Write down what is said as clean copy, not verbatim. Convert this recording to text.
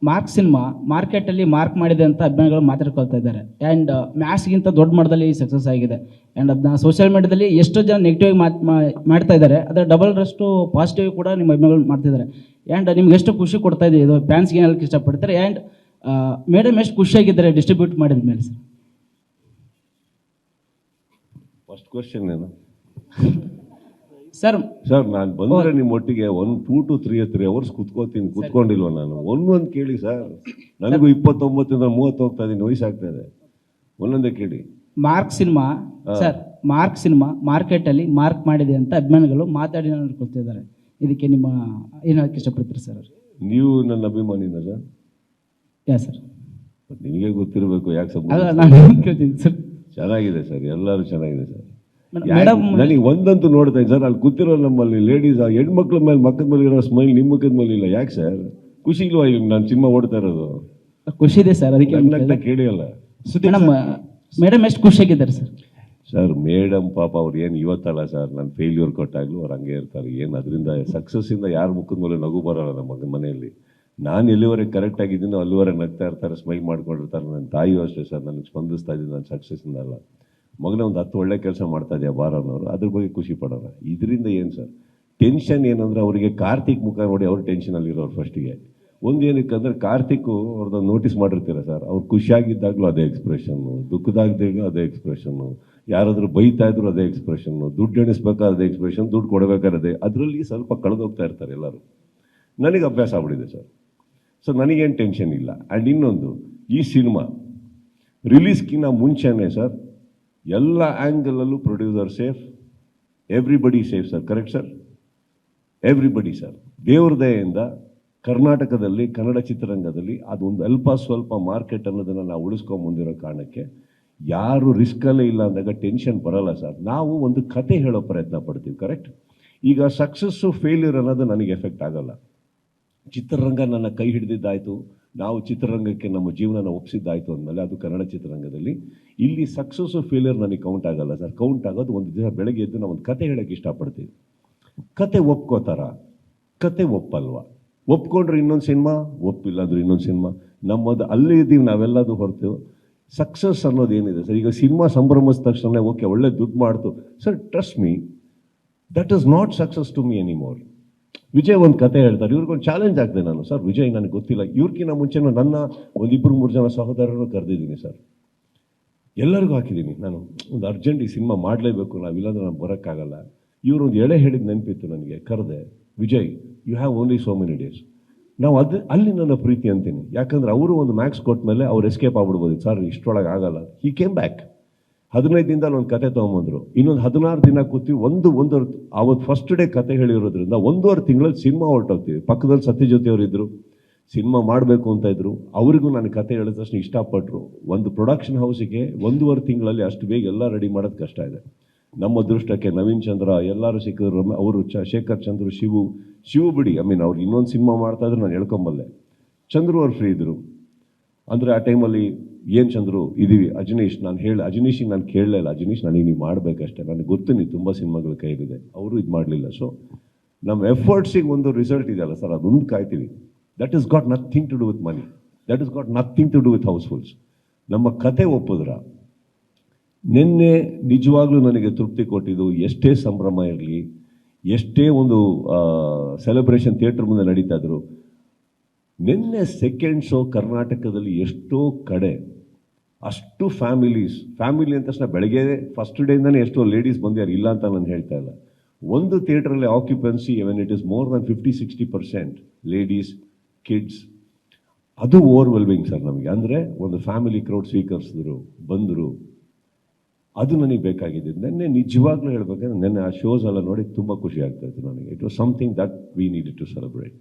Mark cinema ಮಾರ್ಕೆಟಲ್ಲಿ mark ಮಾಡಿದೆ ಅಂತ ಅಭಿಮಾನಿಗಳು ಮಾತಾಡ್ಕೊಳ್ತಾ ಇದ್ದಾರೆ. ಆ್ಯಂಡ್ ಮ್ಯಾಕ್ಸ್ಗಿಂತ ದೊಡ್ಡ ಮಟ್ಟದಲ್ಲಿ ಸಕ್ಸಸ್ ಆಗಿದೆ. ಆ್ಯಂಡ್ ಅದನ್ನ ಸೋಷಿಯಲ್ ಮೀಡಿಯಾದಲ್ಲಿ ಎಷ್ಟೋ ಜನ ನೆಗೆಟಿವ್ ಮಾಡ್ತಾ ಇದ್ದಾರೆ, ಅದರ ಡಬಲ್ರಷ್ಟು ಪಾಸಿಟಿವ್ ಕೂಡ ನಿಮ್ಮ ಅಭಿಮಾನಿಗಳು ಮಾಡ್ತಿದ್ದಾರೆ. ಆ್ಯಂಡ್ ನಿಮ್ಗೆ ಎಷ್ಟು ಖುಷಿ ಕೊಡ್ತಾ ಇದೆ ಇದು, ಫ್ಯಾನ್ಸ್ಗೆ ಏನು ಹೇಳಕ್ಕೆ ಇಷ್ಟಪಡ್ತಾರೆ? ಆ್ಯಂಡ್ ಮೇಡಮ್ ಎಷ್ಟು ಖುಷಿಯಾಗಿದ್ದಾರೆ ಡಿಸ್ಟ್ರಿಬ್ಯೂಟ್ ಮಾಡಿದ ಮೇಲೆ ಸರ್? ಫಸ್ಟ್ ಕ್ವಶನ್ ಏನು ಸರ್? ಸರ್ ನಾನು ಬಂದರೆ ನಿಮ್ಮ ಒಟ್ಟಿಗೆ 2 to 3 hours ಕುತ್ಕೊಂಡಿಲ್ವ ನಾನು? ಒಂದೊಂದು ಕೇಳಿ ಸರ್. ನನಗೂ 29 30 ಹೋಗ್ತಾ ಇದ್ದೀನಿ, ವಯಸ್ಸಾಗ್ತಾ ಇದೆ. ಒಂದೊಂದೇ ಕೇಳಿ. Mark cinema sir, mark cinema ಮಾರ್ಕೆಟಲ್ಲಿ ಮಾರ್ಕ್ ಮಾಡಿದೆ ಅಂತ ಅಭಿಮಾನಿಗಳು ಮಾತಾಡಿ ನೋಡ್ಕೊಳ್ತಿದ್ದಾರೆ. ಇದಕ್ಕೆ ನಿಮ್ಮ ಏನು ಹೇಳಕ್ಕೆ ಇಷ್ಟಪಡ್ತೀರಿ ಸರ್? ನೀವು ನನ್ನ ಅಭಿಮಾನಿನ ಸರ್? ಯಾ ಸರ್. ನಿಮಗೆ ಗೊತ್ತಿರಬೇಕು ಯಾಕೆ ಅಲ್ಲ, ನಾನು ಕೇಳ್ತೀನಿ ಸರ್. ಚೆನ್ನಾಗಿದೆ ಸರ್, ಎಲ್ಲರೂ ಚೆನ್ನಾಗಿದೆ ಸರ್. ಮೇಡಮ್ ನನಗೆ ಒಂದಂತೂ ನೋಡ್ತೇನೆ ಸರ್, ಅಲ್ಲಿ ಕೂತಿರೋ ನಮ್ಮಲ್ಲಿ ಲೇಡೀಸ್ ಹೆಣ್ಮಕ್ಳ ಮೇಲೆ ಮಕ್ಕದ ಮೇಲೆ ಇರೋ ಸ್ಮೈಲ್ ನಿಮ್ಮ ಮುಖದ ಮೇಲೆ ಇಲ್ಲ. ಯಾಕೆ ಸರ್? ಖುಷಿ ಇಲ್ವಾ ಈಗ ನಾನು ಸಿನಿಮಾ ಓಡ್ತಾ ಇರೋದು? ಖುಷಿ ಇದೆ ಸರ್, ಅದಕ್ಕೆ ನನ್ನಂತ ಕೇಳಿ ಅಲ್ಲ. ಮೇಡಮ್ ಎಷ್ಟು ಖುಷಿಯಾಗಿದ್ದಾರೆ ಸರ್? ಸರ್ ಮೇಡಮ್ ಪಾಪ ಅವ್ರು ಏನು ಇವತ್ತಲ್ಲ ಸರ್, ನಾನು ಫೇಲ್ಯೂರ್ ಕೊಟ್ಟಾಗ್ಲೂ ಅವ್ರು ಹಂಗೆ ಇರ್ತಾರೆ. ಏನು ಅದರಿಂದ ಸಕ್ಸಸ್ಸಿಂದ ಯಾರ ಮುಖದ ಮೇಲೆ ನಗು ಬರೋಲ್ಲ ನಮ್ಮ ಮನೆಯಲ್ಲಿ. ನಾನು ಎಲ್ಲಿವರೆಗೆ ಕರೆಕ್ಟ್ ಆಗಿದ್ದೀನೋ ಅಲ್ಲಿವರೆಗೆ ನಗ್ತಾ ಇರ್ತಾರೆ, ಸ್ಮೈಲ್ ಮಾಡ್ಕೊಂಡಿರ್ತಾರೆ. ನನ್ನ ತಾಯಿಯೂ ಅಷ್ಟೇ ಸರ್, ನನಗೆ ಸ್ಪಂದಿಸ್ತಾ ಇದ್ದೀನಿ ನಾನು ಸಕ್ಸಸ್ಸಿಂದ ಅಲ್ಲ. ಮಗನ ಒಂದು 10 ಒಳ್ಳೆ ಕೆಲಸ ಮಾಡ್ತಾ ಇದೆಯಾ ಬಾರನವರು, ಅದ್ರ ಬಗ್ಗೆ ಖುಷಿ ಪಡೋಣ. ಇದರಿಂದ ಏನು ಸರ್ ಟೆನ್ಷನ್ ಏನಂದರೆ, ಅವರಿಗೆ ಕಾರ್ತಿಕ್ ಮುಖ ನೋಡಿ ಅವ್ರು ಟೆನ್ಷನಲ್ಲಿರೋರು ಫಸ್ಟಿಗೆ. ಒಂದು ಏನಕ್ಕೆ ಅಂದರೆ, ಕಾರ್ತಿಕ್ಕು ಅವ್ರದ್ದು ನೋಟಿಸ್ ಮಾಡಿರ್ತೀರ ಸರ್, ಅವ್ರು ಖುಷಿಯಾಗಿದ್ದಾಗಲೂ ಅದೇ ಎಕ್ಸ್ಪ್ರೆಷನ್ನು, ದುಃಖದಾಗದಾಗಲೂ ಅದೇ ಎಕ್ಸ್ಪ್ರೆಷನ್ನು, ಯಾರಾದರೂ ಬೈತಾ ಇದ್ರು ಅದೇ ಎಕ್ಸ್ಪ್ರೆಷನ್ನು, ದುಡ್ಡು ಎಣಿಸ್ಬೇಕಾದ್ರೆ ಅದೇ ಎಕ್ಸ್ಪ್ರೆಷನ್, ದುಡ್ಡು ಕೊಡಬೇಕಾದ್ರೆ ಅದರಲ್ಲಿ ಸ್ವಲ್ಪ ಕಳೆದೋಗ್ತಾ ಇರ್ತಾರೆ ಎಲ್ಲರೂ. ನನಗೆ ಅಭ್ಯಾಸ ಆಗ್ಬಿಟ್ಟಿದೆ ಸರ್. ಸೊ ನನಗೇನು ಟೆನ್ಷನ್ ಇಲ್ಲ. ಆ್ಯಂಡ್ ಇನ್ನೊಂದು, ಈ ಸಿನಿಮಾ ರಿಲೀಸ್ಗಿನ್ನ ಮುಂಚೆನೇ ಸರ್ ಎಲ್ಲ ಆ್ಯಂಗಲಲ್ಲೂ producer safe, everybody safe sir. Correct sir? Everybody sir. ದೇವ್ರ ದಯೆಯಿಂದ ಕರ್ನಾಟಕದಲ್ಲಿ ಕನ್ನಡ ಚಿತ್ರರಂಗದಲ್ಲಿ ಅದೊಂದು ಅಲ್ಪ ಸ್ವಲ್ಪ ಮಾರ್ಕೆಟ್ ಅನ್ನೋದನ್ನು ನಾವು ಉಳಿಸ್ಕೊಂಬಂದಿರೋ ಕಾರಣಕ್ಕೆ ಯಾರು ರಿಸ್ಕಲ್ಲೇ ಇಲ್ಲ ಅಂದಾಗ ಟೆನ್ಷನ್ ಬರಲ್ಲ ಸರ್. ನಾವು ಒಂದು ಕತೆ ಹೇಳೋ ಪ್ರಯತ್ನ ಪಡ್ತೀವಿ. ಕರೆಕ್ಟ್? ಈಗ ಸಕ್ಸಸ್ಸು ಫೇಲ್ಯೂರ್ ಅನ್ನೋದು ನನಗೆ ಎಫೆಕ್ಟ್ ಆಗಲ್ಲ. ಚಿತ್ರರಂಗ ನನ್ನ ಕೈ ಹಿಡಿದಿದ್ದಾಯಿತು, ನಾವು ಚಿತ್ರರಂಗಕ್ಕೆ ನಮ್ಮ ಜೀವನನ ಒಪ್ಪಿಸಿದ್ದಾಯಿತು ಅಂದಮೇಲೆ ಅದು ಕನ್ನಡ ಚಿತ್ರರಂಗದಲ್ಲಿ. ಇಲ್ಲಿ ಸಕ್ಸಸ್ಸು ಫೇಲ್ಯೂರ್ ನನಗೆ ಕೌಂಟ್ ಆಗಲ್ಲ ಸರ್. ಕೌಂಟ್ ಆಗೋದು ಒಂದು ದಿವಸ ಬೆಳಗ್ಗೆ ಎದ್ದು ನಾವು ಒಂದು ಕತೆ ಹೇಳೋಕ್ಕೆ ಇಷ್ಟಪಡ್ತೀವಿ. ಕತೆ ಒಪ್ಕೋತಾರ, ಕತೆ ಒಪ್ಪಲ್ವ? ಒಪ್ಕೊಂಡ್ರೆ ಇನ್ನೊಂದು ಸಿನಿಮಾ, ಒಪ್ಪಿಲ್ಲ ಅಂದ್ರೆ ಇನ್ನೊಂದು ಸಿನಿಮಾ. ನಮ್ಮದು ಅಲ್ಲೇ ಇದ್ದೀವಿ ನಾವೆಲ್ಲದು ಹೊರತು ಸಕ್ಸಸ್ ಅನ್ನೋದು ಏನಿದೆ ಸರ್. ಈಗ ಸಿನಿಮಾ ಸಂಭ್ರಮಿಸಿದ ತಕ್ಷಣ ಓಕೆ ಒಳ್ಳೆ ದುಡ್ಡು ಮಾಡ್ತು sir, trust me, that is not success to me anymore. Vijay ಒಂದು ಕತೆ ಹೇಳ್ತಾರೆ, ಇವ್ರಿಗೊಂದು ಚಾಲೆಂಜ್ ಆಗ್ತದೆ. ನಾನು ಸರ್ ವಿಜಯ್ ನನಗೆ ಗೊತ್ತಿಲ್ಲ, ಇವ್ರಿಗಿನ್ನ ಮುಂಚೆನೂ ನನ್ನ 1-2-3 ಜನ ಸಹೋದರರು ಕರೆದಿದ್ದೀನಿ ಸರ್, ಎಲ್ಲರಿಗೂ ಹಾಕಿದ್ದೀನಿ. ನಾನು ಒಂದು ಅರ್ಜೆಂಟ್ ಈ ಸಿನಿಮಾ ಮಾಡಲೇಬೇಕು, ನಾವಿಲ್ಲಾಂದ್ರೆ ನಾನು ಬರೋಕ್ಕಾಗಲ್ಲ. ಇವರೊಂದು ಎಳೆ ಹೇಳಿದ ನೆನಪಿತ್ತು ನನಗೆ, ಕರೆದೆ, Vijay you have only so many days. ನಾವು ಅಲ್ಲಿ ನನ್ನ ಪ್ರೀತಿ ಅಂತೀನಿ. ಯಾಕಂದರೆ ಅವರು ಒಂದು ಮ್ಯಾಕ್ಸ್ ಕೊಟ್ಟ ಮೇಲೆ ಅವ್ರು ಎಸ್ಕೇಪ್ ಆಗ್ಬಿಡ್ಬೋದು ಸರ್, ಇಷ್ಟರೊಳಗೆ ಆಗಲ್ಲ. He came back. 15 ದಿನದಲ್ಲಿ ಒಂದು ಕತೆ ತೊಗೊಂಬಂದರು. ಇನ್ನೊಂದು 16 ದಿನ ಕೂತೀವಿ. ಒಂದೂವರೆ ಅವತ್ತು ಫಸ್ಟ್ ಡೇ ಕತೆ ಹೇಳಿರೋದ್ರಿಂದ 1.5 ತಿಂಗಳಲ್ಲಿ ಸಿನಿಮಾ ಹೊರಟೋಗ್ತೀವಿ. ಪಕ್ಕದಲ್ಲಿ ಸತ್ಯಜ್ಯೋತಿ ಅವರು ಇದ್ದರು, ಸಿನಿಮಾ ಮಾಡಬೇಕು ಅಂತ ಇದ್ದರು. ಅವರಿಗೂ ನಾನು ಕತೆ ಹೇಳಿದ ತಕ್ಷಣ ಇಷ್ಟಪಟ್ಟರು. ಒಂದು ಪ್ರೊಡಕ್ಷನ್ ಹೌಸಿಗೆ 1.5 ತಿಂಗಳಲ್ಲಿ ಅಷ್ಟು ಬೇಗ ಎಲ್ಲ ರೆಡಿ ಮಾಡೋದು ಕಷ್ಟ ಇದೆ. ನಮ್ಮ ಅದೃಷ್ಟಕ್ಕೆ ನವೀನ್ ಚಂದ್ರ ಎಲ್ಲರೂ ಸಿಕ್ಕಿದ್ರು. ಅವರು ಶೇಖರ್ ಚಂದ್ರು, ಶಿವು ಬಿಡಿ, ಅವ್ರು ಇನ್ನೊಂದು ಸಿನಿಮಾ ಮಾಡ್ತಾಯಿದ್ರು, ನಾನು ಹೇಳ್ಕೊಂಬಲ್ಲೆ. ಚಂದ್ರು ಅವ್ರು ಫ್ರೀ ಇದ್ದರು ಅಂದರೆ ಆ ಟೈಮಲ್ಲಿ. ಏನು ಚಂದ್ರು ಇದೀವಿ, ಅಜನೀಶ್ ಅಜನೀಶಿಗೆ ನಾನು ಕೇಳಲೇ ಇಲ್ಲ, ಅಜನೀಶ್ ನನಗೆ ನೀವು ಮಾಡಬೇಕಷ್ಟೇ, ನನಗೆ ಗೊತ್ತು ನೀವು ತುಂಬ ಸಿನಿಮಾಗಳ ಕೈಲಿದೆ. ಅವರು ಇದು ಮಾಡಲಿಲ್ಲ. ಸೊ ನಮ್ಮ ಎಫರ್ಟ್ಸಿಗೆ ಒಂದು ರಿಸಲ್ಟ್ ಇದೆಯಲ್ಲ ಸರ್, ಅದೊಂದು ಕಾಯ್ತೀವಿ. That is got nothing to do with money, that is got nothing to do with housefuls. ನಮ್ಮ ಕತೆ ಒಪ್ಪಿದ್ರ ನಿನ್ನೆ ನಿಜವಾಗ್ಲೂ ನನಗೆ ತೃಪ್ತಿ ಕೊಟ್ಟಿದ್ದು. ಎಷ್ಟೇ ಸಂಭ್ರಮ ಇರಲಿ, ಎಷ್ಟೇ ಒಂದು ಸೆಲೆಬ್ರೇಷನ್ ಥಿಯೇಟ್ರ್ ಮುಂದೆ ನಡೀತಾ ಇದ್ರು, ನಿನ್ನೆ ಸೆಕೆಂಡ್ ಶೋ ಕರ್ನಾಟಕದಲ್ಲಿ ಎಷ್ಟೋ ಕಡೆ ಅಷ್ಟು ಫ್ಯಾಮಿಲಿ ಅಂದ ತಕ್ಷಣ ಬೆಳಗ್ಗೆ ಫಸ್ಟ್ ಡೇಯಿಂದನೇ ಎಷ್ಟೋ ಲೇಡೀಸ್ ಬಂದ್ಯಾರು, ಇಲ್ಲ ಅಂತ ನಾನು ಹೇಳ್ತಾ ಇಲ್ಲ. ಒಂದು ಥಿಯೇಟ್ರಲ್ಲಿ occupancy when it is more than 50-60% ladies, kids, ಅದು ಓವರ್ವೆಲ್ಮಿಂಗ್ ಸರ್ ನಮಗೆ. ಅಂದರೆ ಒಂದು ಫ್ಯಾಮಿಲಿ ಕ್ರೌಡ್ ಸ್ವೀಕರಿಸಿದ್ರು, ಬಂದರು, ಅದು ನನಗೆ ಬೇಕಾಗಿದೆ. ನೆನ್ನೆ ನಿಜವಾಗ್ಲೂ ಹೇಳ್ಬೇಕಂದ್ರೆ ನೆನ್ನೆ ಆ ಶೋಸ್ ಎಲ್ಲ ನೋಡಿ ತುಂಬ ಖುಷಿ ಆಗ್ತಾ ಇತ್ತು ನನಗೆ. It was something that we needed to celebrate.